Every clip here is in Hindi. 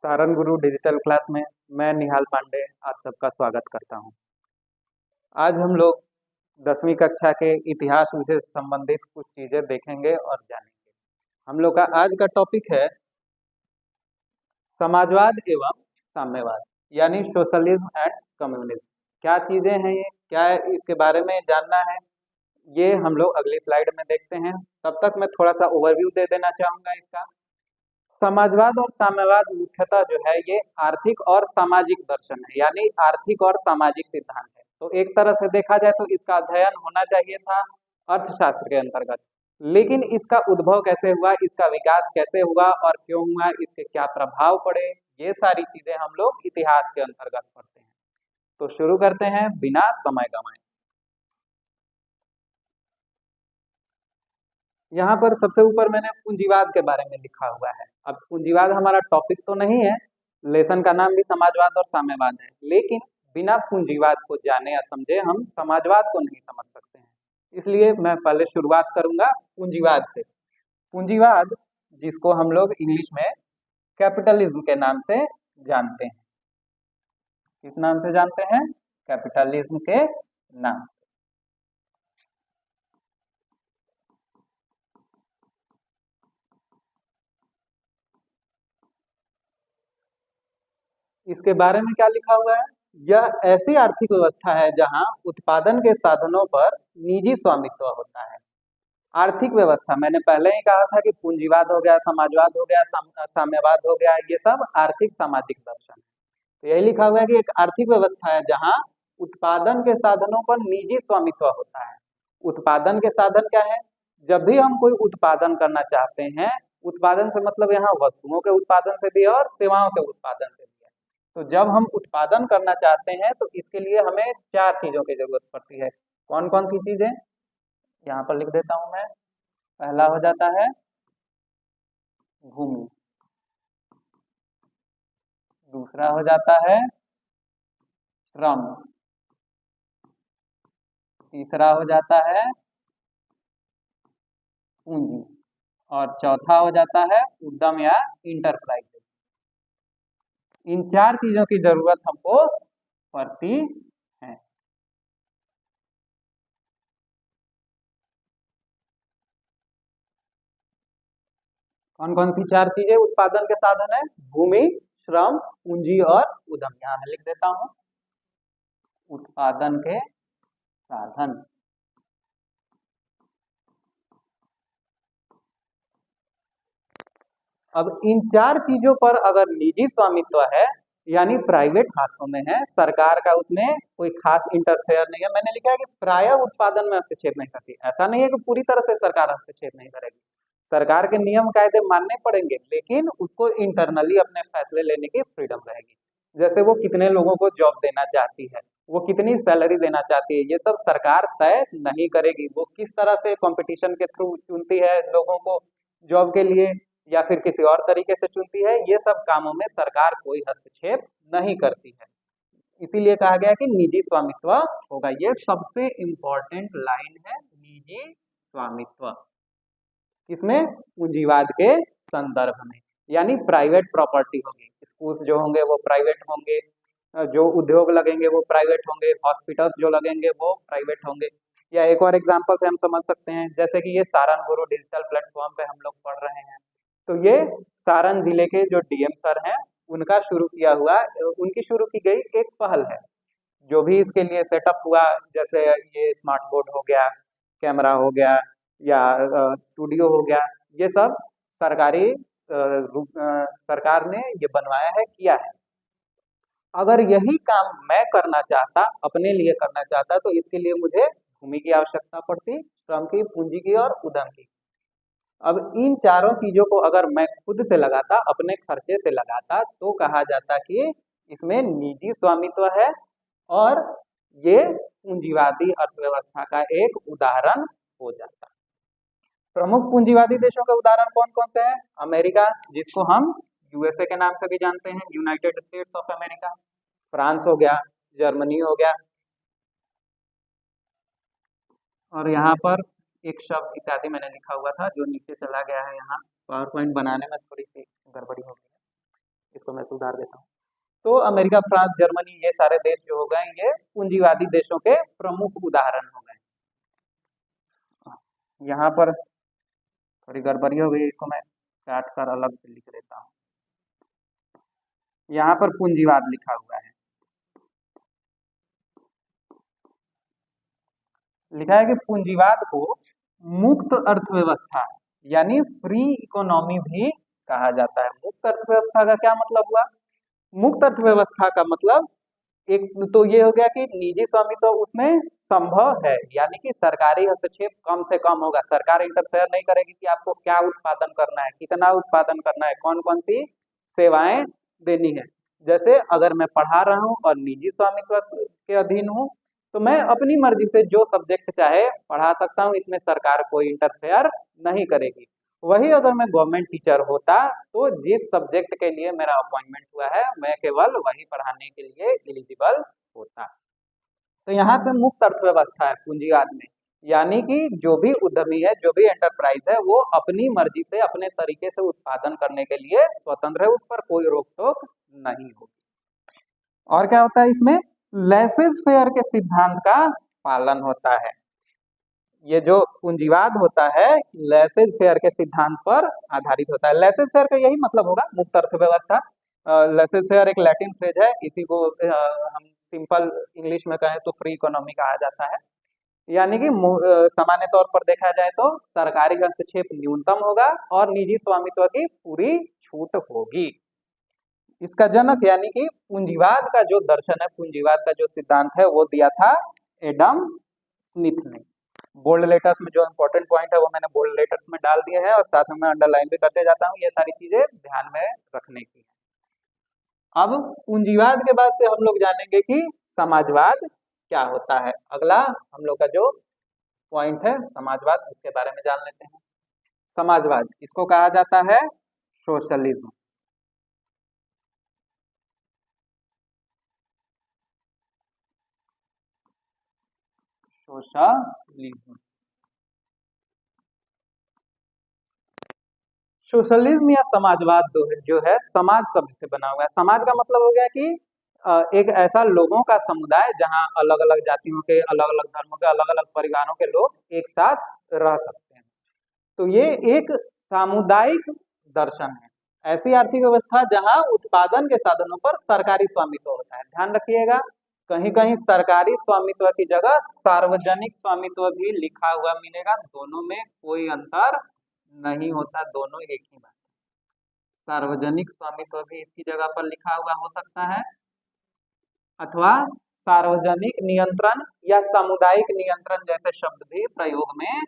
सारंग गुरु डिजिटल क्लास में मैं निहाल पांडे आप सबका स्वागत करता हूं। आज हम लोग 10वीं कक्षा के इतिहास विषय से संबंधित कुछ चीजें देखेंगे और जानेंगे। हम लोग का आज का टॉपिक है समाजवाद एवं साम्यवाद, यानी सोशलिज्म एंड कम्युनिज्म। क्या चीजें हैं ये, क्या इसके बारे में जानना है, ये हम लोग अगली स्लाइड में देखते हैं। तब तक मैं थोड़ा सा ओवरव्यू दे देना चाहूंगा इसका। समाजवाद और साम्यवाद मुख्यतः जो है ये आर्थिक और सामाजिक दर्शन है, यानी आर्थिक और सामाजिक सिद्धांत है। तो एक तरह से देखा जाए तो इसका अध्ययन होना चाहिए था अर्थशास्त्र के अंतर्गत, लेकिन इसका उद्भव कैसे हुआ, इसका विकास कैसे हुआ और क्यों हुआ, इसके क्या प्रभाव पड़े, ये सारी चीजें हम लोग इतिहास के अंतर्गत पढ़ते हैं। तो शुरू करते हैं बिना समय गंवाए। यहाँ पर सबसे ऊपर मैंने पूंजीवाद के बारे में लिखा हुआ है। अब पूंजीवाद हमारा टॉपिक तो नहीं है, लेसन का नाम भी समाजवाद और साम्यवाद है, लेकिन बिना पूंजीवाद को जाने या समझे हम समाजवाद को नहीं समझ सकते हैं। इसलिए मैं पहले शुरुआत करूंगा पूंजीवाद से। पूंजीवाद, जिसको हम लोग इंग्लिश में कैपिटलिज्म के नाम से जानते हैं। किस नाम से जानते हैं? कैपिटलिज्म के नाम। इसके बारे में क्या लिखा हुआ है? यह ऐसी आर्थिक व्यवस्था है जहां उत्पादन के साधनों पर निजी स्वामित्व होता है। आर्थिक व्यवस्था, मैंने पहले ही कहा था कि पूंजीवाद हो गया, समाजवाद हो गया, साम्यवाद हो गया, ये सब आर्थिक सामाजिक दर्शन है। तो यही लिखा हुआ है कि एक आर्थिक व्यवस्था है जहां उत्पादन के साधनों पर निजी स्वामित्व होता है। उत्पादन के साधन क्या है? जब भी हम कोई उत्पादन करना चाहते हैं, उत्पादन से मतलब यहाँ वस्तुओं के उत्पादन से भी है और सेवाओं के उत्पादन से भी है। तो जब हम उत्पादन करना चाहते हैं तो इसके लिए हमें 4 चीजों की जरूरत पड़ती है। कौन कौन सी चीजें? यहाँ पर लिख देता हूं मैं। पहला हो जाता है भूमि, दूसरा हो जाता है श्रम, तीसरा हो जाता है पूंजी, और चौथा हो जाता है उद्यम या इंटरप्राइज। इन 4 चीजों की जरूरत हमको पड़ती है। कौन कौन सी 4 चीजें उत्पादन के साधन है? भूमि, श्रम, पूंजी और उद्यम। यहाँ मैं लिख देता हूं उत्पादन के साधन। अब इन 4 चीजों पर अगर निजी स्वामित्व है, यानी प्राइवेट हाथों में है, सरकार का उसमें कोई खास इंटरफेयर नहीं है। मैंने लिखा है कि प्राय उत्पादन में हस्तक्षेप नहीं करती। ऐसा नहीं है कि पूरी तरह से सरकार हस्तक्षेप नहीं करेगी, सरकार के नियम कायदे मानने पड़ेंगे, लेकिन उसको इंटरनली अपने फैसले लेने की फ्रीडम रहेगी। जैसे वो कितने लोगों को जॉब देना चाहती है, वो कितनी सैलरी देना चाहती है, ये सब सरकार तय नहीं करेगी। वो किस तरह से कंपटीशन के थ्रू चुनती है लोगों को जॉब के लिए, या फिर किसी और तरीके से चुनती है, ये सब कामों में सरकार कोई हस्तक्षेप नहीं करती है। इसीलिए कहा गया कि निजी स्वामित्व होगा। ये सबसे इंपॉर्टेंट लाइन है, निजी स्वामित्व। किसमें? पूंजीवाद के संदर्भ में, यानी प्राइवेट प्रॉपर्टी होगी। स्कूल्स जो होंगे वो प्राइवेट होंगे, जो उद्योग लगेंगे वो प्राइवेट होंगे, हॉस्पिटल्स जो लगेंगे वो प्राइवेट होंगे। या एक और एग्जांपल से हम समझ सकते हैं, जैसे कि ये सारण गुरु डिजिटल प्लेटफॉर्म पे हम लोग पढ़ रहे हैं, तो ये सारण जिले के जो डीएम सर हैं, उनका शुरू किया हुआ, उनकी शुरू की गई एक पहल है। जो भी इसके लिए सेटअप हुआ, जैसे ये स्मार्ट बोर्ड हो गया, कैमरा हो गया, या स्टूडियो हो गया, ये सब सरकारी सरकार ने ये बनवाया है, किया है। अगर यही काम मैं करना चाहता, अपने लिए करना चाहता, तो इसके लिए मुझे भूमि की आवश्यकता पड़ती, श्रम की, पूंजी की और उद्यम की। अब इन चारों चीजों को अगर मैं खुद से लगाता, अपने खर्चे से लगाता, तो कहा जाता कि इसमें निजी स्वामित्व है और ये पूंजीवादी अर्थव्यवस्था का एक उदाहरण हो जाता। प्रमुख पूंजीवादी देशों के उदाहरण कौन कौन से हैं? अमेरिका, जिसको हम यूएसए के नाम से भी जानते हैं, United states of America. France हो गया, जर्मनी हो गया, और यहाँ पर एक शब्द इत्यादि मैंने लिखा हुआ था जो नीचे चला गया है। यहाँ पावर पॉइंट बनाने में थोड़ी सी गड़बड़ी हो गई है, इसको इसको मैं सुधार देता हूँ। तो अमेरिका, फ्रांस, जर्मनी, ये सारे देश जो हो गए ये पूंजीवादी देशों के प्रमुख उदाहरण हो गए। यहाँ पर थोड़ी गड़बड़ी हो गई, इसको मैं काट कर अलग से लिख देता हूँ। यहाँ पर पूंजीवाद लिखा हुआ है, लिखा है कि पूंजीवाद को मुक्त अर्थव्यवस्था यानी फ्री इकोनॉमी भी कहा जाता है। मुक्त अर्थव्यवस्था का क्या मतलब हुआ? मुक्त अर्थव्यवस्था का मतलब एक तो ये हो गया कि निजी स्वामित्व उसमें संभव है, यानी कि सरकारी हस्तक्षेप कम से कम होगा। सरकार इंटरफेयर नहीं करेगी कि आपको क्या उत्पादन करना है, कितना उत्पादन करना है, कौन कौन सी सेवाएं देनी है। जैसे अगर मैं पढ़ा रहा हूँ और निजी स्वामित्व के अधीन हूँ तो मैं अपनी मर्जी से जो सब्जेक्ट चाहे पढ़ा सकता हूँ, इसमें सरकार कोई इंटरफेयर नहीं करेगी। वही अगर मैं गवर्नमेंट टीचर होता तो जिस सब्जेक्ट के लिए मेरा अपॉइंटमेंट हुआ है मैं केवल वही पढ़ाने के लिए एलिजिबल होता। तो यहाँ पे मुक्त अर्थव्यवस्था है पूंजीवाद में, यानी कि जो भी उद्यमी है, जो भी एंटरप्राइज है, वो अपनी मर्जी से अपने तरीके से उत्पादन करने के लिए स्वतंत्र है, उस पर कोई रोक टोक नहीं होगी। और क्या होता है इसमें? लेसेस फेयर के सिद्धांत का पालन होता है। ये जो पूंजीवाद होता है लेसेस फेयर के सिद्धांत पर आधारित होता है। लेसेस फेयर का यही मतलब होगा मुक्त अर्थव्यवस्था। लेसेस फेयर एक लैटिन फ्रेज है, इसी को हम सिंपल इंग्लिश में कहें तो फ्री इकोनॉमी कहा जाता है। यानी कि सामान्य तौर पर देखा जाए तो सरकारी हस्तक्षेप न्यूनतम होगा और निजी स्वामित्व की पूरी छूट होगी। इसका जनक यानी कि पूंजीवाद का जो दर्शन है, पूंजीवाद का जो सिद्धांत है वो दिया था एडम स्मिथ ने। बोल्ड लेटर्स में जो इंपॉर्टेंट पॉइंट है वो मैंने बोल्ड लेटर्स में डाल दिए हैं और साथ में मैं अंडरलाइन भी करते जाता हूँ, ये सारी चीजें ध्यान में रखने की है। अब पूंजीवाद के बाद से हम लोग जानेंगे कि समाजवाद क्या होता है। अगला हम लोग का जो पॉइंट है समाजवाद, इसके बारे में जान लेते हैं। समाजवाद इसको कहा जाता है सोशलिज्म। सोशलिज्म सोशलिज्म या समाजवाद जो है समाज शब्द से बना हुआ है। समाज का मतलब हो गया कि एक ऐसा लोगों का समुदाय जहां अलग अलग जातियों के, अलग अलग धर्मों के, अलग अलग परिवारों के लोग एक साथ रह सकते हैं। तो ये एक सामुदायिक दर्शन है, ऐसी आर्थिक व्यवस्था जहां उत्पादन के साधनों पर सरकारी स्वामित्व होता है। ध्यान रखिएगा, कहीं कहीं सरकारी स्वामित्व की जगह सार्वजनिक स्वामित्व भी लिखा हुआ मिलेगा, दोनों में कोई अंतर नहीं होता, दोनों एक ही बात। सार्वजनिक स्वामित्व भी इसकी जगह पर लिखा हुआ हो सकता है, अथवा सार्वजनिक नियंत्रण या सामुदायिक नियंत्रण जैसे शब्द भी प्रयोग में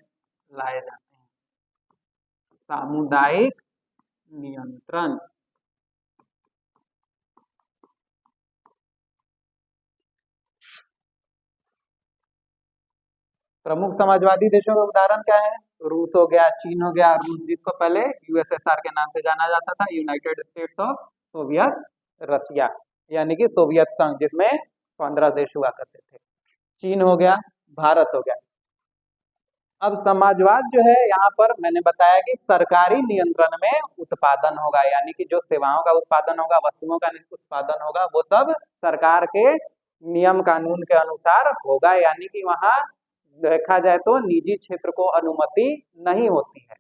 लाए जाते हैं। सामुदायिक नियंत्रण, प्रमुख समाजवादी देशों का उदाहरण क्या है? रूस हो गया, चीन हो गया। रूस जिसको पहले यूएसएसआर के नाम से जाना जाता था, United states of Soviet Russia, यानी कि सोवियत संघ, जिसमें 15 देश हुआ करते थे। चीन हो गया, भारत हो गया। अब समाजवाद जो है यहाँ पर मैंने बताया कि सरकारी नियंत्रण में उत्पादन होगा, यानी कि जो सेवाओं का उत्पादन होगा, वस्तुओं का उत्पादन होगा, वो सब सरकार के नियम कानून के अनुसार होगा, यानी कि वहाँ देखा जाए तो निजी क्षेत्र को अनुमति नहीं होती है।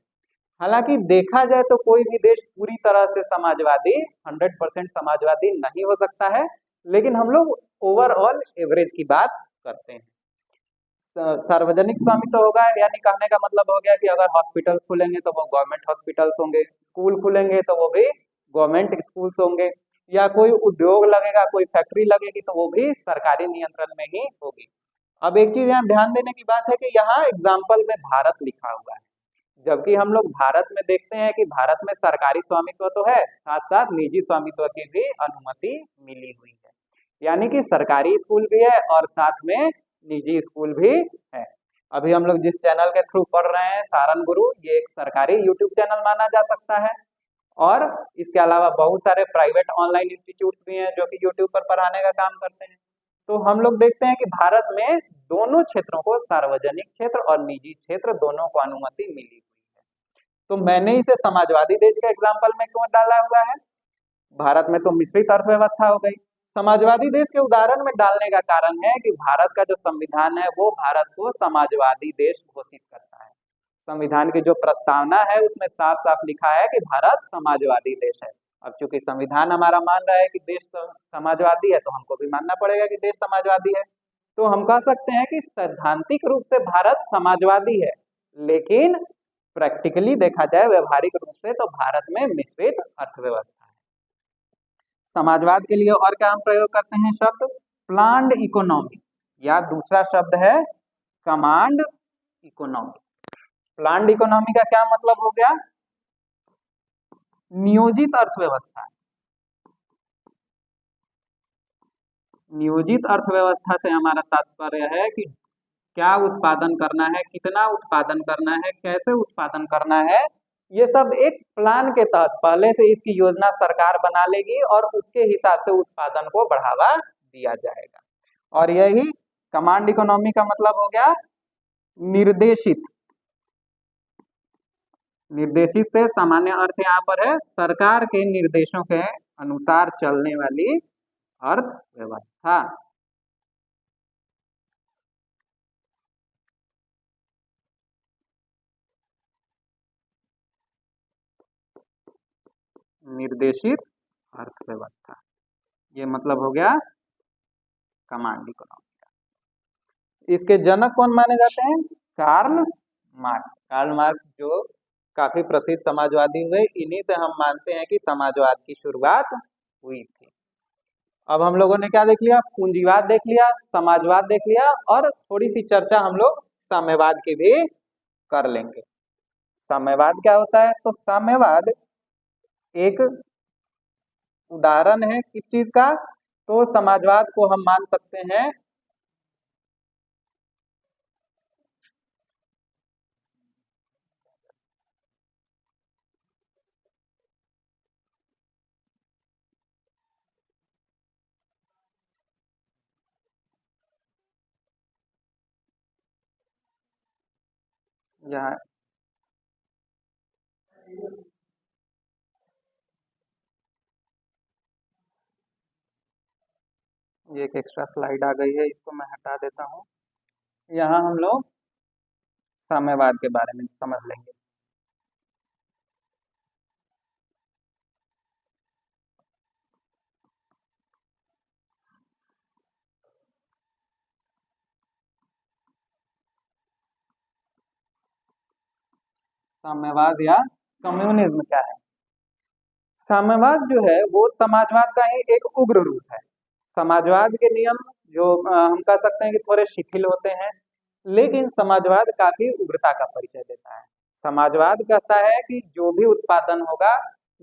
हालांकि देखा जाए तो कोई भी देश पूरी तरह से समाजवादी 100% समाजवादी नहीं हो सकता है, लेकिन हम लोग ओवरऑल एवरेज की बात करते हैं। सार्वजनिक स्वामित्व होगा, यानी कहने का मतलब हो गया कि अगर हॉस्पिटल्स खुलेंगे तो वो गवर्नमेंट हॉस्पिटल्स होंगे, स्कूल खुलेंगे तो वो भी गवर्नमेंट स्कूल्स होंगे, या कोई उद्योग लगेगा, कोई फैक्ट्री लगेगी तो वो भी सरकारी नियंत्रण में ही होगी। अब एक चीज यहाँ ध्यान देने की बात है कि यहाँ एग्जाम्पल में भारत लिखा हुआ है, जबकि हम लोग भारत में देखते हैं कि भारत में सरकारी स्वामित्व तो है, साथ साथ निजी स्वामित्व की भी अनुमति मिली हुई है, यानी कि सरकारी स्कूल भी है और साथ में निजी स्कूल भी है। अभी हम लोग जिस चैनल के थ्रू पढ़ रहे हैं सारण गुरु, ये एक सरकारी यूट्यूब चैनल माना जा सकता है, और इसके अलावा बहुत सारे प्राइवेट ऑनलाइन इंस्टीट्यूट्स भी हैं जो कि यूट्यूब पर पढ़ाने का काम करते हैं। तो हम लोग देखते हैं कि भारत में दोनों क्षेत्रों को, सार्वजनिक क्षेत्र और निजी क्षेत्र, दोनों को अनुमति मिली हुई है। तो मैंने इसे समाजवादी देश का एग्जाम्पल में क्यों डाला हुआ है? भारत में तो मिश्रित अर्थव्यवस्था हो गई। समाजवादी देश के उदाहरण में डालने का कारण है कि भारत का जो संविधान है वो भारत को समाजवादी देश घोषित करता है। संविधान की जो प्रस्तावना है उसमें साफ साफ लिखा है कि भारत समाजवादी देश है। अब चूंकि संविधान हमारा मान रहा है कि देश समाजवादी है, तो हमको भी मानना पड़ेगा कि देश समाजवादी है। तो हम कह सकते हैं कि सैद्धांतिक रूप से भारत समाजवादी है, लेकिन प्रैक्टिकली देखा जाए, व्यवहारिक रूप से, तो भारत में मिश्रित अर्थव्यवस्था है। समाजवाद के लिए और क्या हम प्रयोग करते हैं शब्द? प्लान्ड इकोनॉमी, या दूसरा शब्द है कमांड इकोनॉमी। प्लान्ड इकोनॉमी का क्या मतलब हो गया? नियोजित अर्थव्यवस्था। नियोजित अर्थव्यवस्था से हमारा तात्पर्य है कि क्या उत्पादन करना है, कितना उत्पादन करना है, कैसे उत्पादन करना है, ये सब एक प्लान के तहत पहले से इसकी योजना सरकार बना लेगी और उसके हिसाब से उत्पादन को बढ़ावा दिया जाएगा। और यही कमांड इकोनॉमी का मतलब हो गया निर्देशित। निर्देशित से सामान्य अर्थ यहाँ पर है सरकार के निर्देशों के अनुसार चलने वाली अर्थव्यवस्था। निर्देशित अर्थव्यवस्था, ये मतलब हो गया कमांड इकोनॉमी का। इसके जनक कौन माने जाते हैं? Karl Marx. कार्ल मार्क्स जो काफी प्रसिद्ध समाजवादी हुए, इन्हीं से हम मानते हैं कि समाजवाद की शुरुआत हुई थी। अब हम लोगों ने क्या देख लिया? पूंजीवाद देख लिया, समाजवाद देख लिया, और थोड़ी सी चर्चा हम लोग साम्यवाद की भी कर लेंगे। साम्यवाद क्या होता है? तो साम्यवाद एक उदाहरण है किस चीज का? तो समाजवाद को हम मान सकते हैं यहाँ ये एक एक्स्ट्रा स्लाइड आ गई है, इसको मैं हटा देता हूँ। यहाँ हम लोग साम्यवाद के बारे में समझ लेंगे। साम्यवाद या कम्युनिज्म क्या है? साम्यवाद जो है वो समाजवाद का ही एक उग्र रूप है। समाजवाद के नियम जो हम कह सकते हैं कि थोड़े शिथिल होते हैं, लेकिन समाजवाद काफी उग्रता का परिचय देता है। समाजवाद कहता है कि जो भी उत्पादन होगा,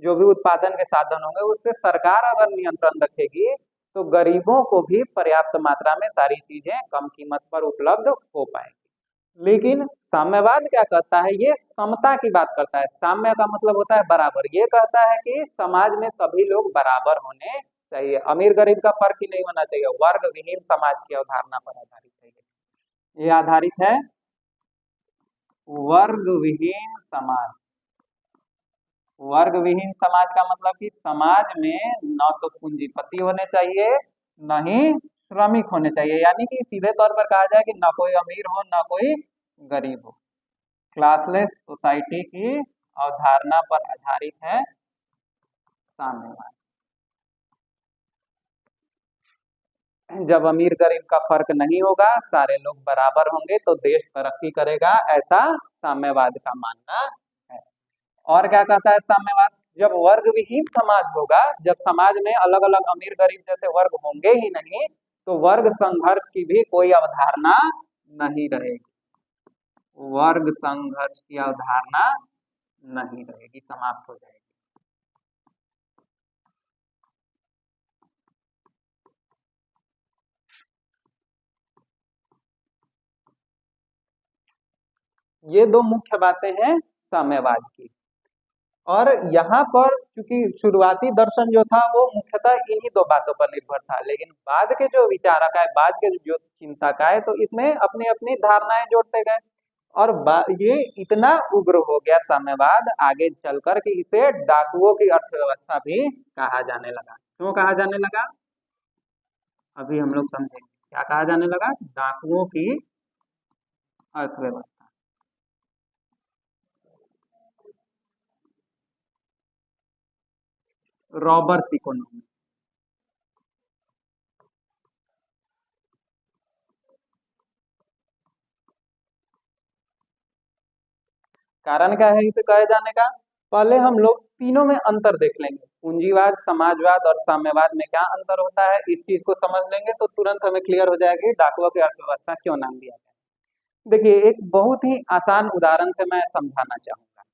जो भी उत्पादन के साधन होंगे, उस पर सरकार अगर नियंत्रण रखेगी तो गरीबों को भी पर्याप्त मात्रा में सारी चीजें कम कीमत पर उपलब्ध हो पाएंगी। लेकिन साम्यवाद क्या कहता है? ये समता की बात करता है। साम्य का मतलब होता है बराबर। ये कहता है कि समाज में सभी लोग बराबर होने चाहिए, अमीर गरीब का फर्क ही नहीं होना चाहिए। वर्ग विहीन समाज की अवधारणा पर आधारित है। ये आधारित है वर्ग विहीन समाज। वर्ग विहीन समाज का मतलब कि समाज में न तो पूंजीपति होने चाहिए, न ही श्रमिक होने चाहिए। यानी कि सीधे तौर पर कहा जाए कि न कोई अमीर हो, न कोई गरीब हो। क्लासलेस सोसाइटी की अवधारणा पर आधारित है साम्यवाद। जब अमीर गरीब का फर्क नहीं होगा, सारे लोग बराबर होंगे, तो देश तरक्की करेगा, ऐसा साम्यवाद का मानना है। और क्या कहता है साम्यवाद? जब वर्ग विहीन समाज होगा, जब समाज में अलग अलग अमीर गरीब जैसे वर्ग होंगे ही नहीं, तो वर्ग संघर्ष की भी कोई अवधारणा नहीं रहेगी। वर्ग संघर्ष की अवधारणा नहीं रहेगी, समाप्त हो जाएगी। ये दो मुख्य बातें हैं साम्यवाद की। और यहाँ पर चूंकि शुरुआती दर्शन जो था वो मुख्यतः इन्हीं दो बातों पर निर्भर था, लेकिन बाद के जो विचारक आए, बाद के जो चिंतक आए, तो इसमें अपनी अपनी धारणाएं जोड़ते गए। ये इतना उग्र हो गया साम्यवाद आगे चलकर कि इसे डाकुओं की अर्थव्यवस्था भी कहा जाने लगा। क्यों कहा जाने लगा, अभी हम लोग समझेंगे क्या कहा जाने लगा। डाकुओं की अर्थव्यवस्था, रॉबर्स इकोनॉमी। कारण क्या है इसे कहे जाने का, पहले हम लोग तीनों में अंतर देख लेंगे, पूंजीवाद, समाजवाद और साम्यवाद में क्या अंतर होता है, इस चीज को समझ लेंगे तो तुरंत हमें क्लियर हो जाएगा कि डाकुओं की अर्थव्यवस्था क्यों नाम दिया गया। देखिए एक बहुत ही आसान उदाहरण से मैं समझाना चाहूंगा।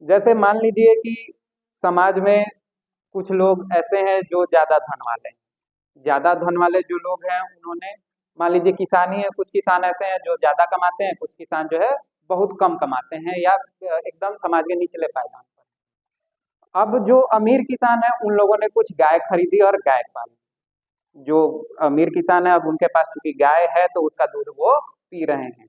जैसे मान लीजिए कि समाज में कुछ लोग ऐसे हैं जो ज्यादा धन वाले हैं। ज्यादा धन वाले जो लोग हैं उन्होंने, मान लीजिए किसानी है, कुछ किसान ऐसे हैं जो ज्यादा कमाते हैं, कुछ किसान जो है बहुत कम कमाते हैं या एकदम समाज के निचले पायदान पर। अब जो अमीर किसान है उन लोगों ने कुछ गाय खरीदी और गाय पाली। जो अमीर किसान है अब उनके पास चूंकि गाय है तो उसका दूध वो पी रहे हैं।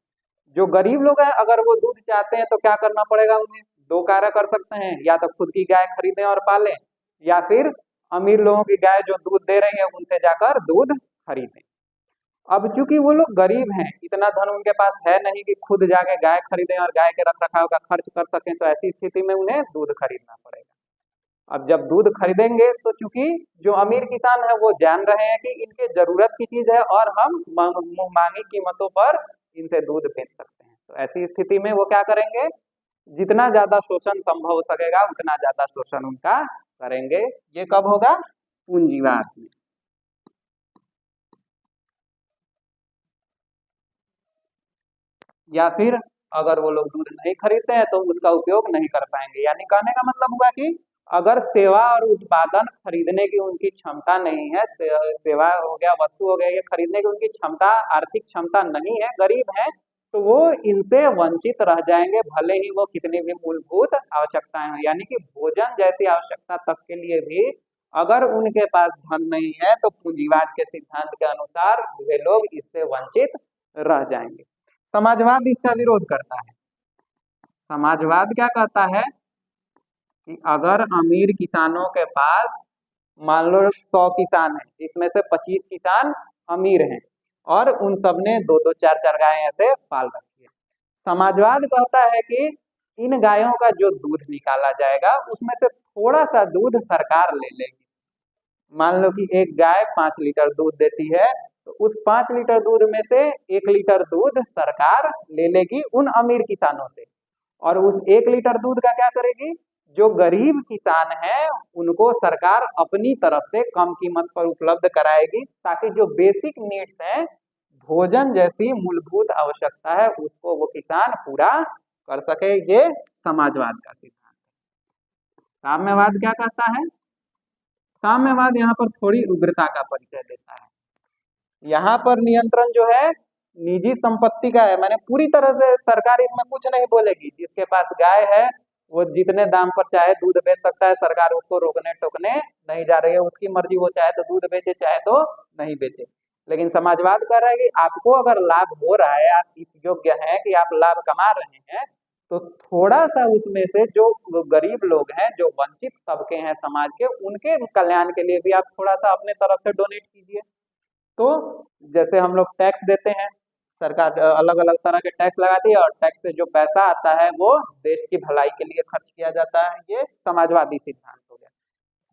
जो गरीब लोग हैं अगर वो दूध चाहते हैं तो क्या करना पड़ेगा उन्हें, दो कार्य कर सकते हैं, या तो खुद की गाय खरीदें और पालें, या फिर अमीर लोगों की गाय जो दूध दे रही है उनसे जाकर दूध खरीदें। अब चूंकि वो लोग गरीब हैं, इतना धन उनके पास है नहीं कि खुद जाके गाय खरीदें और गाय के रख रखाव का खर्च कर सकें, तो ऐसी स्थिति में उन्हें दूध खरीदना पड़ेगा। अब जब दूध खरीदेंगे तो चूंकि जो अमीर किसान है वो जान रहे हैं कि इनके जरूरत की चीज है और हम मुंह मांगी कीमतों पर इनसे दूध बेच सकते हैं, तो ऐसी स्थिति में वो क्या करेंगे, जितना ज्यादा शोषण संभव हो सकेगा उतना ज्यादा शोषण उनका करेंगे। ये कब होगा, पूंजीवाद में। या फिर अगर वो लोग दूध नहीं खरीदते हैं तो उसका उपयोग नहीं कर पाएंगे, यानी कहने का मतलब हुआ कि अगर सेवा और उत्पादन खरीदने की उनकी क्षमता नहीं है, सेवा हो गया, वस्तु हो गया, ये खरीदने की उनकी क्षमता, आर्थिक क्षमता नहीं है, गरीब है, तो वो इनसे वंचित रह जाएंगे, भले ही वो कितनी भी मूलभूत आवश्यकताएं हैं, यानी कि भोजन जैसी आवश्यकता तक के लिए भी अगर उनके पास धन नहीं है तो पूंजीवाद के सिद्धांत के अनुसार वे लोग इससे वंचित रह जाएंगे। समाजवाद इसका विरोध करता है। समाजवाद क्या कहता है कि अगर अमीर किसानों के पास मान लो 100 किसान हैं, जिसमें से 25 किसान अमीर हैं और उन सब ने दो दो चार चार गायें ऐसे पाल रखी है, समाजवाद कहता है कि इन गायों का जो दूध निकाला जाएगा उसमें से थोड़ा सा दूध सरकार ले लेगी। मान लो कि एक गाय 5 लीटर दूध देती है, तो उस 5 लीटर दूध में से 1 लीटर दूध सरकार ले लेगी उन अमीर किसानों से, और उस 1 लीटर दूध का क्या करेगी, जो गरीब किसान है उनको सरकार अपनी तरफ से कम कीमत पर उपलब्ध कराएगी, ताकि जो बेसिक नीड्स हैं, भोजन जैसी मूलभूत आवश्यकता है, उसको वो किसान पूरा कर सके। ये समाजवाद का सिद्धांत। साम्यवाद क्या कहता है, साम्यवाद यहाँ पर थोड़ी उग्रता का परिचय देता है। यहाँ पर नियंत्रण जो है निजी संपत्ति का है, मैंने पूरी तरह से सरकार इसमें कुछ नहीं बोलेगी, जिसके पास गाय है वो जितने दाम पर चाहे दूध बेच सकता है, सरकार उसको रोकने टोकने नहीं जा रही है, उसकी मर्जी, वो चाहे तो दूध बेचे चाहे तो नहीं बेचे। लेकिन समाजवाद कह रहा है कि आपको अगर लाभ हो रहा है, आप इस योग्य हैं कि आप लाभ कमा रहे हैं, तो थोड़ा सा उसमें से जो गरीब लोग हैं, जो वंचित तबके हैं समाज के, उनके कल्याण के लिए भी आप थोड़ा सा अपने तरफ से डोनेट कीजिए। तो जैसे हम लोग टैक्स देते हैं, सरकार अलग अलग तरह के टैक्स लगाती है और टैक्स से जो पैसा आता है वो देश की भलाई के लिए खर्च किया जाता है। ये समाजवादी सिद्धांत हो गया।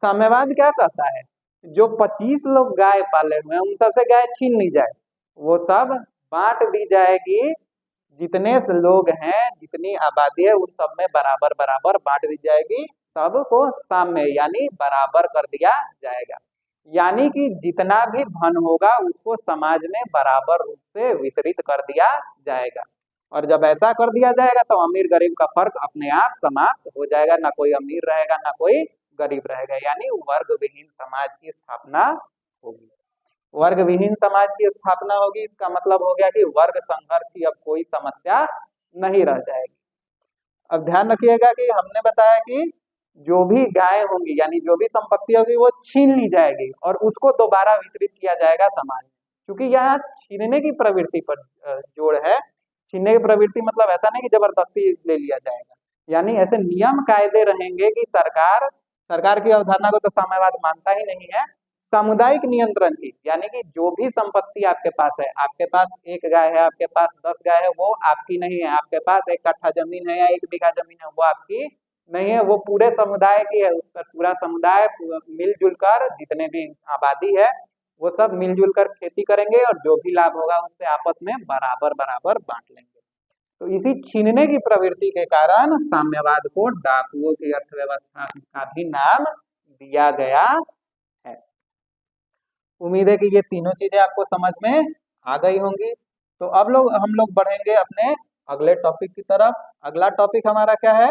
साम्यवाद क्या कहता है, जो 25 लोग गाय पाले हुए हैं उन सबसे गाय छीन ली जाए, वो सब बांट दी जाएगी, जितने से लोग हैं, जितनी आबादी है उन सब में बराबर बराबर बांट दी जाएगी, सबको साम्य यानी बराबर कर दिया जाएगा, यानी कि जितना भी धन होगा उसको समाज में बराबर रूप से वितरित कर दिया जाएगा। और जब ऐसा कर दिया जाएगा तो अमीर गरीब का फर्क अपने आप समाप्त हो जाएगा, ना कोई अमीर रहेगा ना कोई गरीब रहेगा, यानी वर्ग विहीन समाज की स्थापना होगी। वर्ग विहीन समाज की स्थापना होगी, इसका मतलब हो गया कि वर्ग संघर्ष की अब कोई समस्या नहीं रह जाएगी। अब ध्यान रखिएगा कि हमने बताया कि जो भी गाय होंगी यानी जो भी संपत्ति होगी वो छीन ली जाएगी और उसको दोबारा वितरित किया जाएगा समाज में। क्योंकि यहाँ छीनने की प्रवृत्ति पर जोड़ है, छीनने की प्रवृत्ति मतलब ऐसा नहीं कि जबरदस्ती ले लिया जाएगा, यानी ऐसे नियम कायदे रहेंगे कि सरकार की अवधारणा को तो साम्यवाद मानता ही नहीं है, सामुदायिक नियंत्रण की, यानी कि जो भी संपत्ति आपके पास है, आपके पास एक गाय है, आपके पास 10 गाय है, वो आपकी नहीं है, आपके पास 1 कट्ठा जमीन है या 1 बीघा जमीन है, वो आपकी नहीं है, वो पूरे समुदाय की है। उसका पूरा समुदाय मिलजुल कर, जितने भी आबादी है वो सब मिलजुल कर खेती करेंगे और जो भी लाभ होगा उससे आपस में बराबर बराबर बांट लेंगे। तो इसी छीनने की प्रवृत्ति के कारण साम्यवाद को डाकुओं की अर्थव्यवस्था का भी नाम दिया गया है। उम्मीद है कि ये तीनों चीजें आपको समझ में आ गई होंगी। तो अब हम लोग बढ़ेंगे अपने अगले टॉपिक की तरफ। अगला टॉपिक हमारा क्या है?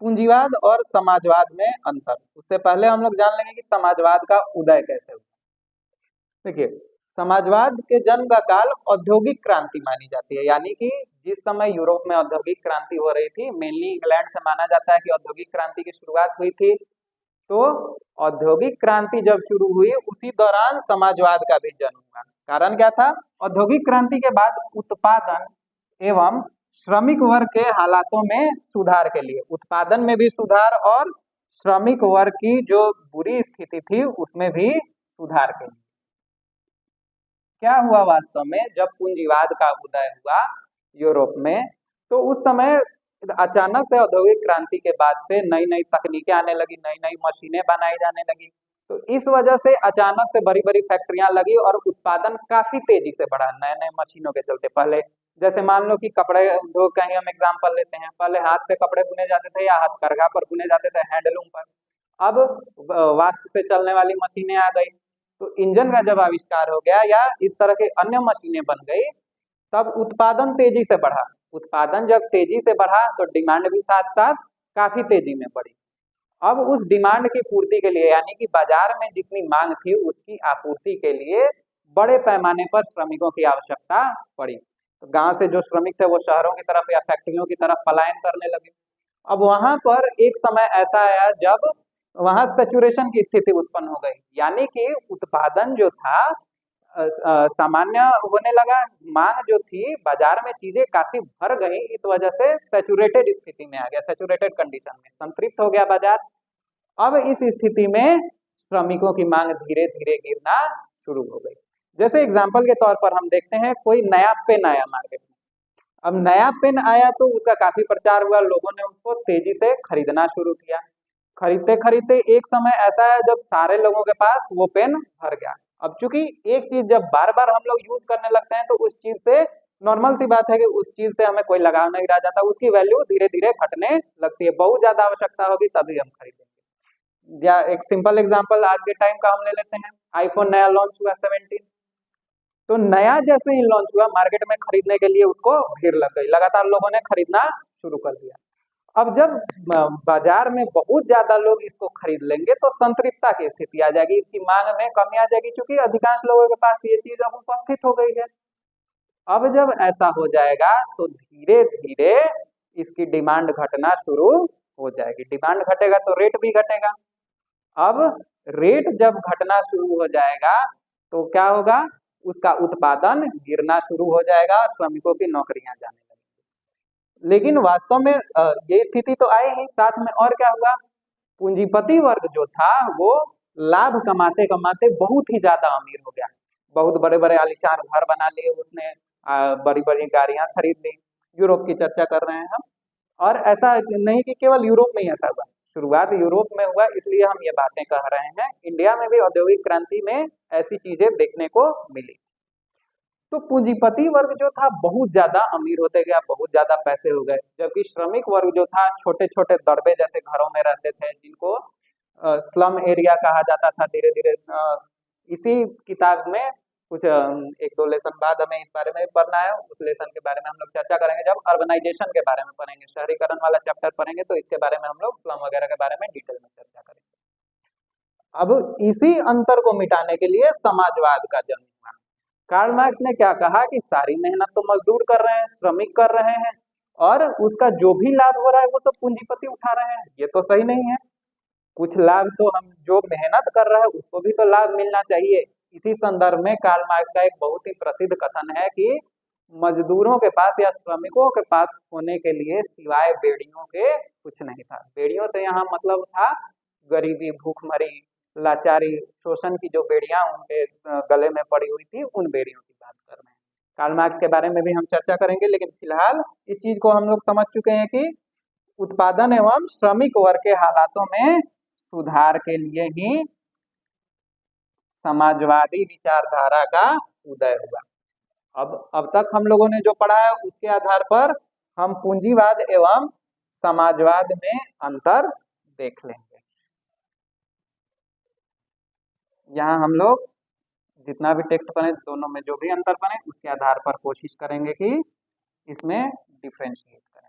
पूंजीवाद और समाजवाद में अंतर। उससे पहले हम लोग जान लेंगे कि समाजवाद का उदय कैसे हुआ। देखिए, समाजवाद के जन्म का काल औद्योगिक क्रांति मानी जाती है, यानी कि जिस समय यूरोप में औद्योगिक क्रांति हो रही थी, मेनली इंग्लैंड से माना जाता है कि औद्योगिक क्रांति की शुरुआत हुई थी। तो औद्योगिक क्रांति जब शुरू हुई उसी दौरान समाजवाद का भी जन्म हुआ। कारण क्या था? औद्योगिक क्रांति के बाद उत्पादन एवं श्रमिक वर्ग के हालातों में सुधार के लिए, उत्पादन में भी सुधार और श्रमिक वर्ग की जो बुरी स्थिति थी उसमें भी सुधार के लिए क्या हुआ वास्तव में, जब पूंजीवाद का उदय हुआ यूरोप में, तो उस समय अचानक से औद्योगिक क्रांति के बाद से नई नई तकनीकें आने लगी, नई नई मशीनें बनाई जाने लगी। तो इस वजह से अचानक से बड़ी बड़ी फैक्ट्रियां लगी और उत्पादन काफी तेजी से बढ़ा नए नए मशीनों के चलते। पहले जैसे मान लो कि कपड़े उद्योग का ही हम एग्जाम्पल लेते हैं, पहले हाथ से कपड़े बुने जाते थे या हथकरघा पर बुने जाते थे, हैंडलूम पर। अब वास्प से चलने वाली मशीनें आ गई, तो इंजन का जब आविष्कार हो गया या इस तरह के अन्य मशीनें बन गई, तब उत्पादन तेजी से बढ़ा। उत्पादन जब तेजी से बढ़ा तो डिमांड भी साथ साथ काफी तेजी में बढ़ी। अब उस डिमांड की पूर्ति के लिए, यानी कि बाजार में जितनी मांग थी उसकी आपूर्ति के लिए बड़े पैमाने पर श्रमिकों की आवश्यकता पड़ी। तो गांव से जो श्रमिक थे वो शहरों की तरफ या फैक्ट्रियों की तरफ पलायन करने लगे। अब वहां पर एक समय ऐसा आया जब वहां सैचुरेशन की स्थिति उत्पन्न हो गई, यानी कि उत्पादन जो था सामान्य होने लगा, मांग जो थी बाजार में चीजें काफी भर गई, इस वजह से सैचुरेटेड स्थिति में आ गया, सैचुरेटेड कंडीशन में संतृप्त हो गया बाजार। अब इस स्थिति में श्रमिकों की मांग धीरे धीरे गिरना शुरू हो गई। जैसे एग्जाम्पल के तौर पर हम देखते हैं, कोई नया पेन आया मार्केट में। अब नया पेन आया तो उसका काफी प्रचार हुआ, लोगों ने उसको तेजी से खरीदना शुरू किया। खरीदते खरीदते एक समय ऐसा है जब सारे लोगों के पास वो पेन भर गया। अब चूंकि एक चीज जब बार बार हम लोग यूज करने लगते हैं तो उस चीज से नॉर्मल सी बात है कि उस चीज से हमें कोई लगाव नहीं रह जाता, उसकी वैल्यू धीरे धीरे घटने लगती है। बहुत ज्यादा आवश्यकता होगी तभी हम खरीदेंगे। या एक सिंपल एग्जांपल आज के टाइम का हम ले लेते हैं, आईफोन नया लॉन्च हुआ 17, तो नया जैसे ही लॉन्च हुआ मार्केट में खरीदने के लिए उसको भीड़ लग गई, लगातार लोगों ने खरीदना शुरू कर दिया। अब जब बाजार में बहुत ज्यादा लोग इसको खरीद लेंगे तो संतृप्तता की स्थिति आ जाएगी, इसकी मांग में कमी आ जाएगी, क्योंकि अधिकांश लोगों के पास ये चीज अब उपस्थित हो गई है। अब जब ऐसा हो जाएगा तो धीरे धीरे इसकी डिमांड घटना शुरू हो जाएगी। डिमांड घटेगा तो रेट भी घटेगा। अब रेट जब घटना शुरू हो जाएगा तो क्या होगा, उसका उत्पादन गिरना शुरू हो जाएगा, श्रमिकों की नौकरियां जाने लगेंगी। लेकिन वास्तव में ये स्थिति तो आई ही, साथ में और क्या हुआ, पूंजीपति वर्ग जो था वो लाभ कमाते कमाते बहुत ही ज्यादा अमीर हो गया। बहुत बड़े बड़े आलीशान घर बना लिए उसने, बड़ी बड़ी गाड़ियां खरीद ली। यूरोप की चर्चा कर रहे हैं हम, और ऐसा नहीं कि केवल यूरोप में ही ऐसा हुआ, शुरुआत यूरोप में हुआ इसलिए हम ये बातें कह रहे हैं। इंडिया में भी औद्योगिक क्रांति में ऐसी चीजें देखने को मिली। तो पूंजीपति वर्ग जो था बहुत ज्यादा अमीर होते गया, बहुत ज्यादा पैसे हो गए, जबकि श्रमिक वर्ग जो था छोटे छोटे दड़बे जैसे घरों में रहते थे, जिनको स्लम एरिया कहा जाता था, धीरे धीरे इसी किताब में कुछ एक दो लेसन बाद हमें इस बारे में पढ़ना है, उस लेसन के बारे में हम लोग चर्चा करेंगे जब अर्बनाइजेशन के बारे में पढ़ेंगे, शहरीकरण वाला चैप्टर पढ़ेंगे तो इसके बारे में हम लोग स्लम वगैरह के बारे में डिटेल में चर्चा करेंगे। अब इसी अंतर को मिटाने के लिए समाजवाद का जन्म हुआ। कार्ल मार्क्स ने क्या कहा कि सारी मेहनत तो मजदूर कर रहे हैं, श्रमिक कर रहे हैं, और उसका जो भी लाभ हो रहा है वो सब पूंजीपति उठा रहे हैं, ये तो सही नहीं है। कुछ लाभ तो हम जो मेहनत कर रहे हैं उसको भी तो लाभ मिलना चाहिए। इसी संदर्भ में कार्ल मार्क्स का एक बहुत ही प्रसिद्ध कथन है कि मजदूरों के पास या श्रमिकों के पास होने के लिए सिवाय बेड़ियों के कुछ नहीं था। बेड़ियों से यहाँ मतलब था गरीबी, भूखमरी, लाचारी, शोषण की जो बेड़ियां उनके गले में पड़ी हुई थी, उन बेड़ियों की बात कर रहे हैं। कार्ल मार्क्स के बारे में भी हम चर्चा करेंगे, लेकिन फिलहाल इस चीज को हम लोग समझ चुके हैं कि उत्पादन एवं श्रमिक वर्ग के हालातों में सुधार के लिए ही समाजवादी विचारधारा का उदय हुआ। अब तक हम लोगों ने जो पढ़ा है उसके आधार पर हम पूंजीवाद एवं समाजवाद में अंतर देख लेंगे। यहाँ हम लोग जितना भी टेक्स्ट बने, दोनों में जो भी अंतर बने उसके आधार पर कोशिश करेंगे कि इसमें डिफ्रेंशिएट करें।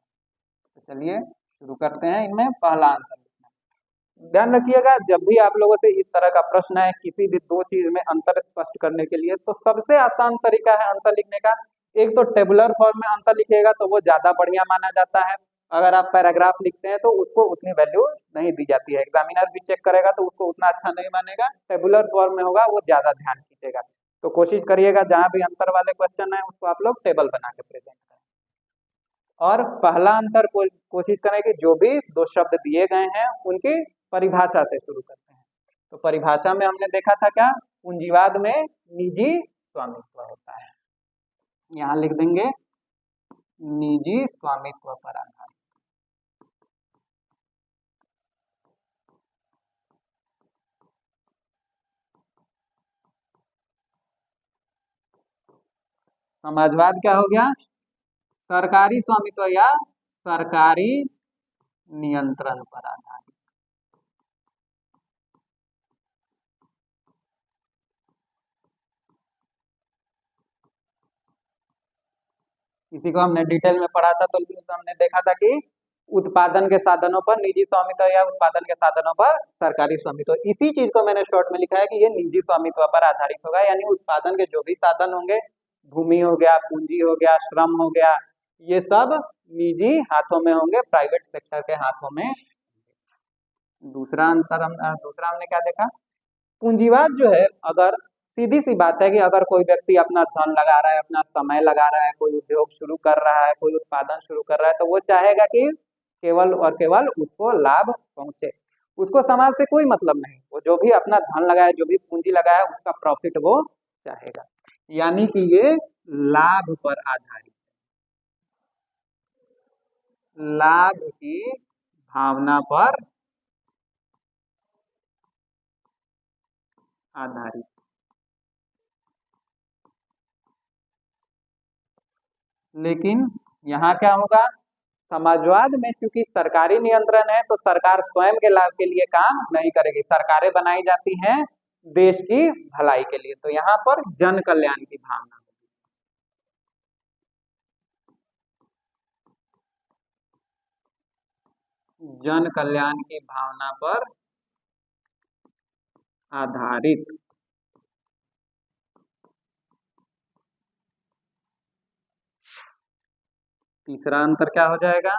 तो चलिए शुरू करते हैं। इनमें पहला अंतर लिखना। ध्यान रखिएगा, जब भी आप लोगों से इस तरह का प्रश्न है किसी भी दो चीज में अंतर स्पष्ट करने के लिए, तो सबसे आसान तरीका है अंतर लिखने का। एक तो टेबुलर फॉर्म में अंतर लिखिएगा तो वो ज्यादा बढ़िया माना जाता है। अगर आप पैराग्राफ लिखते हैं तो उसको उतनी वैल्यू नहीं दी जाती है, एग्जामिनर भी चेक करेगा तो उसको उतना अच्छा नहीं मानेगा। टेबुलर फॉर्म में होगा वो ज्यादा ध्यान खींचेगा। तो कोशिश करिएगा जहां भी अंतर वाले क्वेश्चन है उसको आप लोग टेबल बना के प्रेजेंट करें। और पहला अंतर कोशिश करें कि जो भी दो शब्द दिए गए हैं उनकी परिभाषा से शुरू करते हैं। तो परिभाषा में हमने देखा था क्या, पूंजीवाद में निजी स्वामित्व होता है। यहाँ लिख देंगे निजी स्वामित्व पर आधारित। समाजवाद क्या हो गया, सरकारी स्वामित्व या सरकारी नियंत्रण पर आधारित। इसी को हमने डिटेल में पढ़ा था, तो हमने देखा था कि उत्पादन के साधनों पर निजी स्वामित्व या उत्पादन के साधनों पर सरकारी स्वामित्व। इसी चीज को मैंने शॉर्ट में लिखा है कि ये निजी स्वामित्व पर आधारित होगा, यानी उत्पादन के जो भी साधन होंगे, भूमि हो गया, पूंजी हो गया, श्रम हो गया, ये सब निजी हाथों में होंगे, प्राइवेट सेक्टर के हाथों में। दूसरा हमने क्या देखा, पूंजीवाद जो है, अगर सीधी सी बात है कि अगर कोई व्यक्ति अपना धन लगा रहा है, अपना समय लगा रहा है, कोई उद्योग शुरू कर रहा है, कोई उत्पादन शुरू कर रहा है, तो वो चाहेगा कि केवल और केवल उसको लाभ पहुंचे, उसको समाज से कोई मतलब नहीं। वो जो भी अपना धन लगाया, जो भी पूंजी लगाया, उसका प्रॉफिट वो चाहेगा। यानी कि ये लाभ पर आधारित, लाभ की भावना पर आधारित। लेकिन यहाँ क्या होगा, समाजवाद में चूंकि सरकारी नियंत्रण है तो सरकार स्वयं के लाभ के लिए काम नहीं करेगी, सरकारें बनाई जाती हैं देश की भलाई के लिए। तो यहाँ पर जन कल्याण की भावना, जन कल्याण की भावना पर आधारित। तीसरा अंतर क्या हो जाएगा,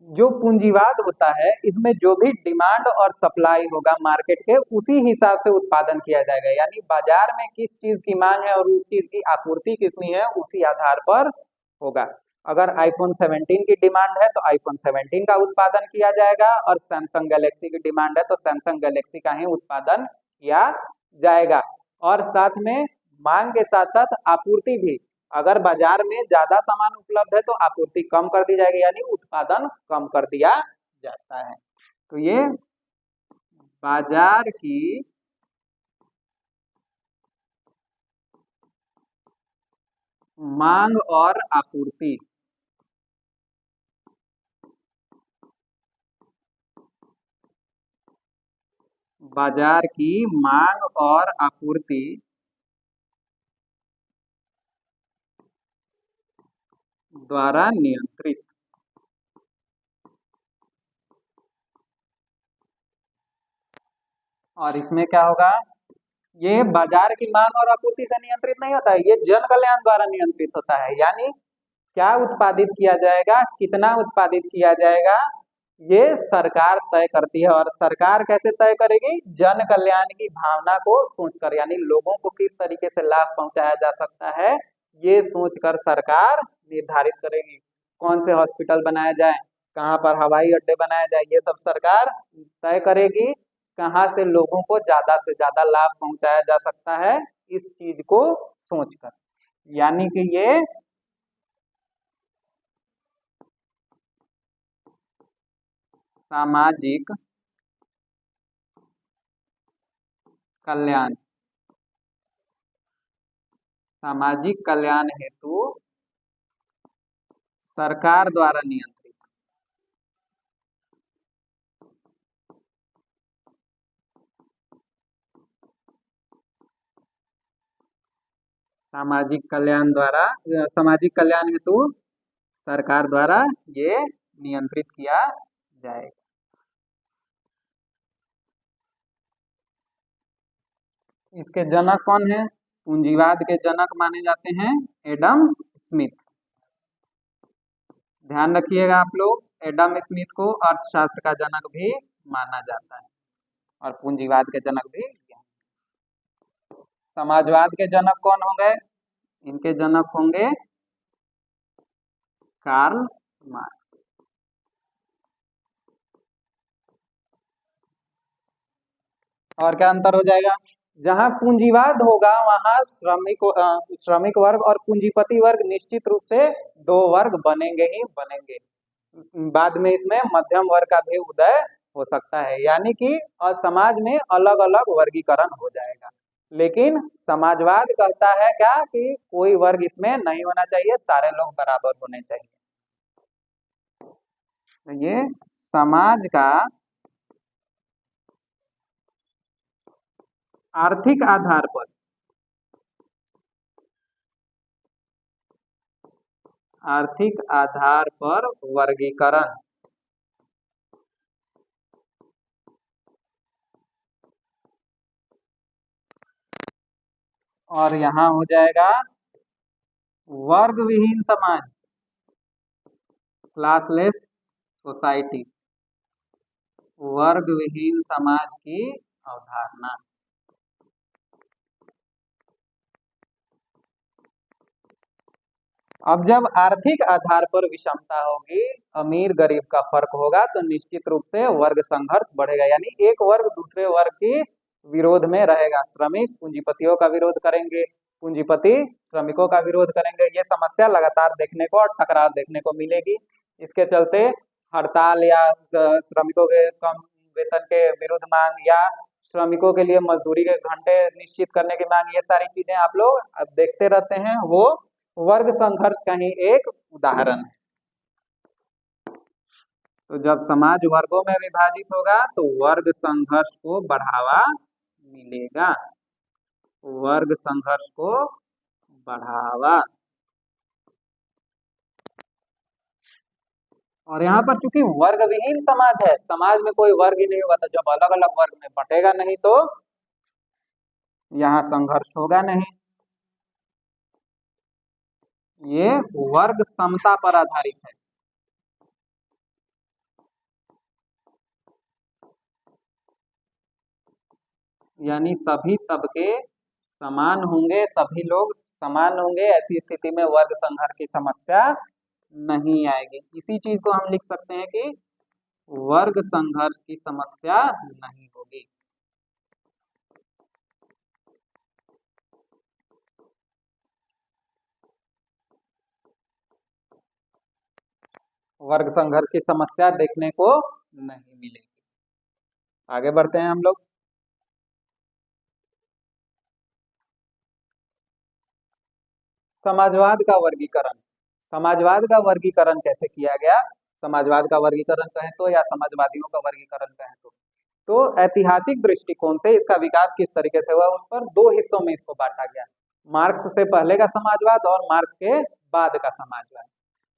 जो पूंजीवाद होता है इसमें जो भी डिमांड और सप्लाई होगा मार्केट के, उसी हिसाब से उत्पादन किया जाएगा। यानी बाजार में किस चीज की मांग है और उस चीज की आपूर्ति कितनी है, उसी आधार पर होगा। अगर आईफोन 17 की डिमांड है तो आईफोन 17 का उत्पादन किया जाएगा, और सैमसंग गैलेक्सी की डिमांड है तो सैमसंग गैलेक्सी का ही उत्पादन किया जाएगा। और साथ में मांग के साथ साथ आपूर्ति भी, अगर बाजार में ज्यादा सामान उपलब्ध है तो आपूर्ति कम कर दी जाएगी, यानी उत्पादन कम कर दिया जाता है। तो ये बाजार की मांग और आपूर्ति, बाजार की मांग और आपूर्ति द्वारा नियंत्रित। और इसमें क्या होगा, ये बाजार की मांग और आपूर्ति से नियंत्रित नहीं होता है, ये जन कल्याण द्वारा नियंत्रित होता है। यानी क्या उत्पादित किया जाएगा, कितना उत्पादित किया जाएगा, ये सरकार तय करती है। और सरकार कैसे तय करेगी? जन कल्याण की भावना को सोचकर, यानी लोगों को किस तरीके से लाभ पहुंचाया जा सकता है, ये सोचकर सरकार निर्धारित करेगी। कौन से हॉस्पिटल बनाया जाए, कहाँ पर हवाई अड्डे बनाया जाए, ये सब सरकार तय करेगी। कहाँ से लोगों को ज्यादा से ज्यादा लाभ पहुंचाया जा सकता है, इस चीज को सोचकर। यानी कि ये सामाजिक कल्याण, सामाजिक कल्याण हेतु सरकार द्वारा नियंत्रित, सामाजिक कल्याण द्वारा, सामाजिक कल्याण हेतु सरकार द्वारा ये नियंत्रित किया जाएगा। इसके जनक कौन है? पूंजीवाद के जनक माने जाते हैं एडम स्मिथ। ध्यान रखिएगा आप लोग, एडम स्मिथ को अर्थशास्त्र का जनक भी माना जाता है और पूंजीवाद के जनक भी। समाजवाद के जनक कौन होंगे? इनके जनक होंगे कार्ल मार्क्स। और क्या अंतर हो जाएगा? जहां पूंजीवाद होगा वहां श्रमिक वर्ग और पूंजीपति वर्ग निश्चित रूप से दो वर्ग बनेंगे ही बनेंगे। बाद में इसमें मध्यम वर्ग का भी उदय हो सकता है, यानी कि और समाज में अलग अलग वर्गीकरण हो जाएगा। लेकिन समाजवाद कहता है क्या कि कोई वर्ग इसमें नहीं होना चाहिए, सारे लोग बराबर होने चाहिए। तो ये समाज का आर्थिक आधार पर, आर्थिक आधार पर वर्गीकरण, और यहाँ हो जाएगा वर्ग विहीन समाज, क्लासलेस सोसाइटी, वर्ग विहीन समाज की अवधारणा। अब जब आर्थिक आधार पर विषमता होगी, अमीर गरीब का फर्क होगा, तो निश्चित रूप से वर्ग संघर्ष बढ़ेगा, यानी एक वर्ग दूसरे वर्ग की विरोध में रहेगा। श्रमिक पूंजीपतियों का विरोध करेंगे, पूंजीपति श्रमिकों का विरोध करेंगे। ये समस्या लगातार देखने को और टकराव देखने को मिलेगी। इसके चलते हड़ताल या श्रमिकों के कम वेतन के विरुद्ध मांग या श्रमिकों के लिए मजदूरी के घंटे निश्चित करने की मांग, ये सारी चीजें आप लोग अब देखते रहते हैं, वो वर्ग संघर्ष का ही एक उदाहरण है। तो जब समाज वर्गों में विभाजित होगा तो वर्ग संघर्ष को बढ़ावा मिलेगा, वर्ग संघर्ष को बढ़ावा। और यहाँ पर चूंकि वर्ग विहीन समाज है, समाज में कोई वर्ग ही नहीं होगा, तो जब अलग अलग वर्ग में बंटेगा नहीं तो यहाँ संघर्ष होगा नहीं। ये वर्ग समता पर आधारित है, यानी सभी तबके समान होंगे, सभी लोग समान होंगे, ऐसी स्थिति में वर्ग संघर्ष की समस्या नहीं आएगी। इसी चीज को हम लिख सकते हैं कि वर्ग संघर्ष की समस्या नहीं होगी। वर्ग संघर्ष की समस्या देखने को नहीं मिलेगी। आगे बढ़ते हैं हम लोग। समाजवाद का वर्गीकरण, समाजवाद का वर्गीकरण कैसे किया गया? समाजवाद का वर्गीकरण कहें तो या समाजवादियों का वर्गीकरण कहें तो ऐतिहासिक दृष्टिकोण से इसका विकास किस तरीके से हुआ, उस पर दो हिस्सों में इसको बांटा गया। मार्क्स से पहले का समाजवाद और मार्क्स के बाद का समाजवाद।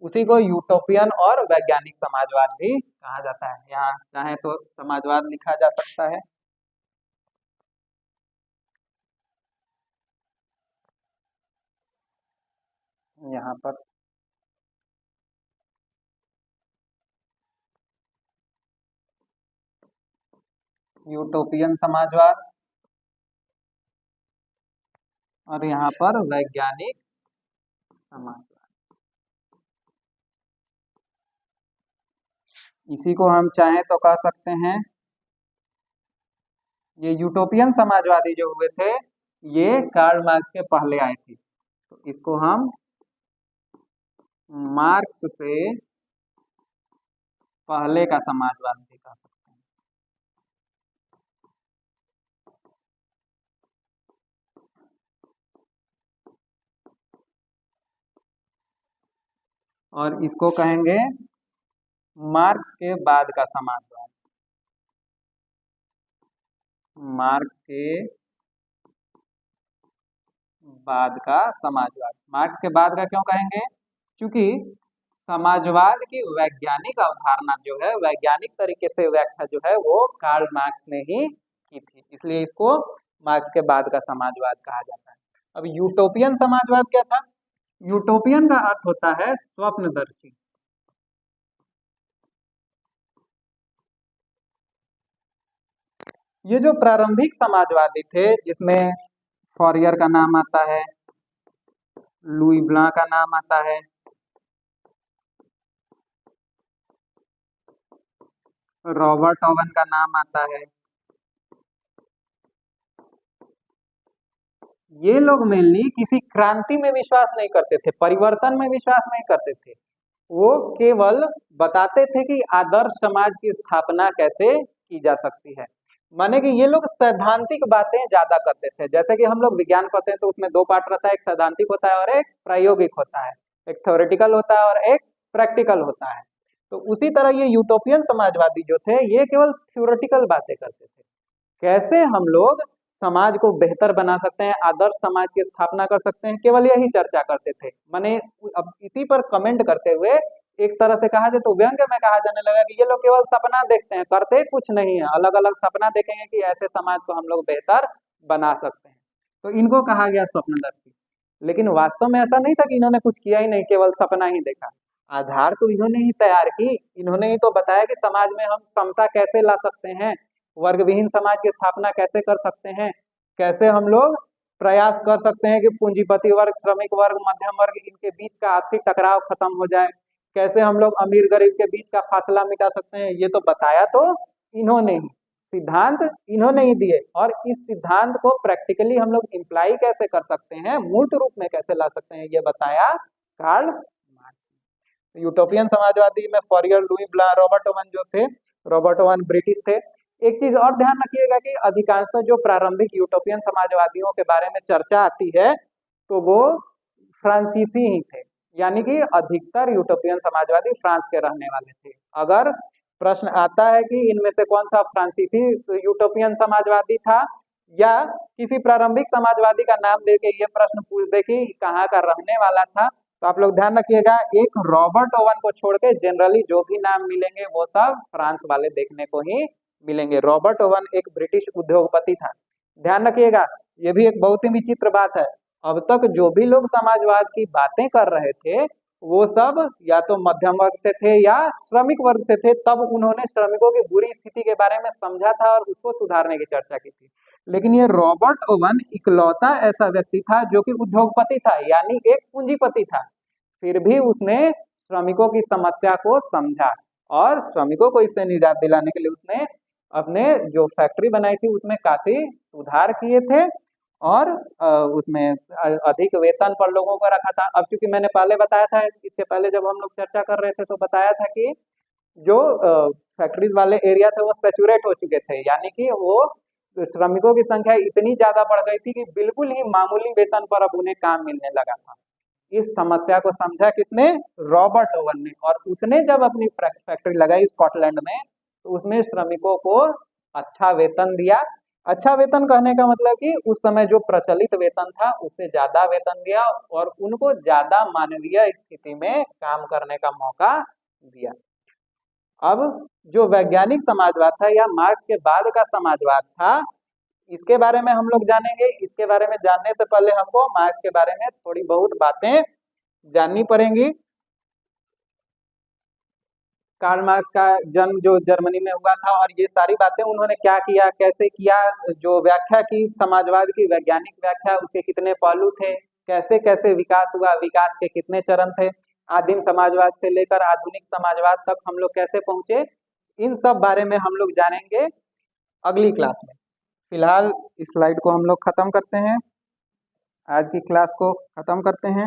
उसी को यूटोपियन और वैज्ञानिक समाजवाद भी कहा जाता है। यहाँ चाहे तो समाजवाद लिखा जा सकता है। यहाँ पर यूटोपियन समाजवाद और यहाँ पर वैज्ञानिक समाजवाद। इसी को हम चाहें तो कह सकते हैं, ये यूटोपियन समाजवादी जो हुए थे ये कार्ल मार्क्स के पहले आए थे, तो इसको हम मार्क्स से पहले का समाजवाद भी कह सकते हैं। और इसको कहेंगे मार्क्स के बाद का समाजवाद। मार्क्स के बाद का समाजवाद। मार्क्स के बाद का क्यों कहेंगे? क्योंकि समाजवाद की वैज्ञानिक अवधारणा जो है, वैज्ञानिक तरीके से व्याख्या जो है वो कार्ल मार्क्स ने ही की थी, इसलिए इसको मार्क्स के बाद का समाजवाद कहा जाता है। अब यूटोपियन समाजवाद क्या था? यूटोपियन का अर्थ होता है स्वप्नदर्शी। ये जो प्रारंभिक समाजवादी थे, जिसमें फॉरियर का नाम आता है, लुई ब्लां का नाम आता है, रॉबर्ट ओवन का नाम आता है, ये लोग मेनली किसी क्रांति में विश्वास नहीं करते थे, परिवर्तन में विश्वास नहीं करते थे। वो केवल बताते थे कि आदर्श समाज की स्थापना कैसे की जा सकती है। माने कि ये लोग सैद्धांतिक बातें ज्यादा करते थे। जैसे कि हम लोग विज्ञान पढ़ते हैं तो उसमें दो पार्ट रहता है, एक सैद्धांतिक होता है और एक प्रायोगिक होता है, एक थ्योरेटिकल होता है और एक प्रैक्टिकल होता है। तो उसी तरह ये यूटोपियन समाजवादी जो थे ये केवल थ्योरेटिकल बातें करते थे, कैसे हम लोग समाज को बेहतर बना सकते हैं, आदर्श समाज की स्थापना कर सकते हैं, केवल यही चर्चा करते थे। माने अब इसी पर कमेंट करते हुए एक तरह से कहा जाए तो व्यंग्य में कहा जाने लगा कि ये लोग केवल सपना देखते हैं, करते कुछ नहीं है, अलग अलग सपना देखेंगे कि ऐसे समाज को हम लोग बेहतर बना सकते हैं, तो इनको कहा गया स्वप्नदर्शी। लेकिन वास्तव में ऐसा नहीं था कि इन्होंने कुछ किया ही नहीं, केवल सपना ही देखा। आधार तो इन्होंने ही तैयार की, इन्होंने ही तो बताया कि समाज में हम समता कैसे ला सकते हैं, वर्ग विहीन समाज की स्थापना कैसे कर सकते हैं, कैसे हम लोग प्रयास कर सकते हैं कि पूंजीपति वर्ग, श्रमिक वर्ग, मध्यम वर्ग, इनके बीच का आपसी टकराव खत्म हो जाए, कैसे हम लोग अमीर गरीब के बीच का फासला मिटा सकते हैं। ये तो बताया तो इन्होंने ही, सिद्धांत इन्होंने ही दिए, और इस सिद्धांत को प्रैक्टिकली हम लोग इम्प्लाई कैसे कर सकते हैं, मूर्त रूप में कैसे ला सकते हैं, ये बताया कार्ल मार्क्स। यूटोपियन समाजवादी में फॉरियर, लुई ब्लां, रॉबर्ट ओवन जो थे, रॉबर्ट ओवन ब्रिटिश थे। एक चीज और ध्यान रखिएगा कि अधिकांशतः जो प्रारंभिक यूटोपियन समाजवादियों के बारे में चर्चा आती है तो वो फ्रांसीसी ही थे, यानी कि अधिकतर यूटोपियन समाजवादी फ्रांस के रहने वाले थे। अगर प्रश्न आता है कि इनमें से कौन सा फ्रांसीसी यूटोपियन समाजवादी था या किसी प्रारंभिक समाजवादी का नाम देके ये प्रश्न पूछ दे कि कहाँ का रहने वाला था, तो आप लोग ध्यान रखिएगा, एक रॉबर्ट ओवन को छोड़ के जनरली जो भी नाम मिलेंगे वो सब फ्रांस वाले देखने को ही मिलेंगे। रॉबर्ट ओवन एक ब्रिटिश उद्योगपति था। ध्यान रखिएगा, ये भी एक बहुत ही विचित्र बात है, अब तक जो भी लोग समाजवाद की बातें कर रहे थे वो सब या तो मध्यम वर्ग से थे या श्रमिक वर्ग से थे, तब उन्होंने श्रमिकों की बुरी स्थिति के बारे में समझा था और उसको सुधारने की चर्चा की थी। लेकिन ये रॉबर्ट ओवन इकलौता ऐसा व्यक्ति था जो कि उद्योगपति था, यानी एक पूंजीपति था, फिर भी उसने श्रमिकों की समस्या को समझा और श्रमिकों को इससे निजात दिलाने के लिए उसने अपने जो फैक्ट्री बनाई थी उसमें काफी सुधार किए थे और उसमें अधिक वेतन पर लोगों को रखा था। अब चूंकि मैंने पहले बताया था, इसके पहले जब हम लोग चर्चा कर रहे थे तो बताया था कि जो फैक्ट्रीज वाले एरिया थे वो सेचुरेट हो चुके थे, यानी कि वो श्रमिकों की संख्या इतनी ज्यादा बढ़ गई थी कि बिल्कुल ही मामूली वेतन पर अब उन्हें काम मिलने लगा था। इस समस्या को समझा किसने? रॉबर्ट ओवन ने। और उसने जब अपनी फैक्ट्री लगाई स्कॉटलैंड में तो उसमें श्रमिकों को अच्छा वेतन दिया। अच्छा वेतन कहने का मतलब कि उस समय जो प्रचलित वेतन था उससे ज्यादा वेतन दिया और उनको ज्यादा मानवीय स्थिति में काम करने का मौका दिया। अब जो वैज्ञानिक समाजवाद था या मार्क्स के बाद का समाजवाद था, इसके बारे में हम लोग जानेंगे। इसके बारे में जानने से पहले हमको मार्क्स के बारे में थोड़ी बहुत बातें जाननी पड़ेंगी। कार्ल मार्क्स का जन्म जो जर्मनी में हुआ था, और ये सारी बातें उन्होंने क्या किया, कैसे किया, जो व्याख्या की समाजवाद की वैज्ञानिक व्याख्या, उसके कितने पहलू थे, कैसे कैसे विकास हुआ, विकास के कितने चरण थे, आदिम समाजवाद से लेकर आधुनिक समाजवाद तक हम लोग कैसे पहुंचे, इन सब बारे में हम लोग जानेंगे अगली क्लास में। फिलहाल इस स्लाइड को हम लोग खत्म करते हैं, आज की क्लास को खत्म करते हैं।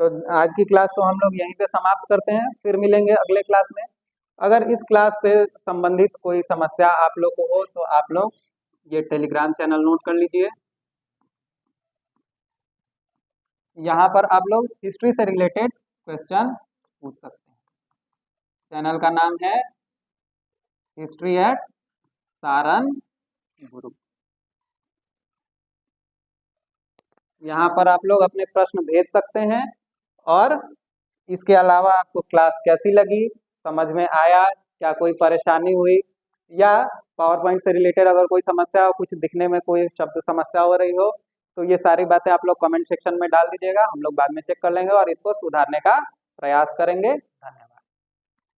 तो आज की क्लास तो हम लोग यहीं पे समाप्त करते हैं, फिर मिलेंगे अगले क्लास में। अगर इस क्लास से संबंधित कोई समस्या आप लोग को हो तो आप लोग ये टेलीग्राम चैनल नोट कर लीजिए। यहाँ पर आप लोग हिस्ट्री से रिलेटेड क्वेश्चन पूछ सकते हैं। चैनल का नाम है हिस्ट्री एट सारन गुरु। यहाँ पर आप लोग अपने प्रश्न भेज सकते हैं, और इसके अलावा आपको क्लास कैसी लगी, समझ में आया, क्या कोई परेशानी हुई, या पावर पॉइंट से रिलेटेड अगर कोई समस्या हो, कुछ दिखने में कोई शब्द समस्या हो रही हो, तो ये सारी बातें आप लोग कमेंट सेक्शन में डाल दीजिएगा, हम लोग बाद में चेक कर लेंगे और इसको सुधारने का प्रयास करेंगे।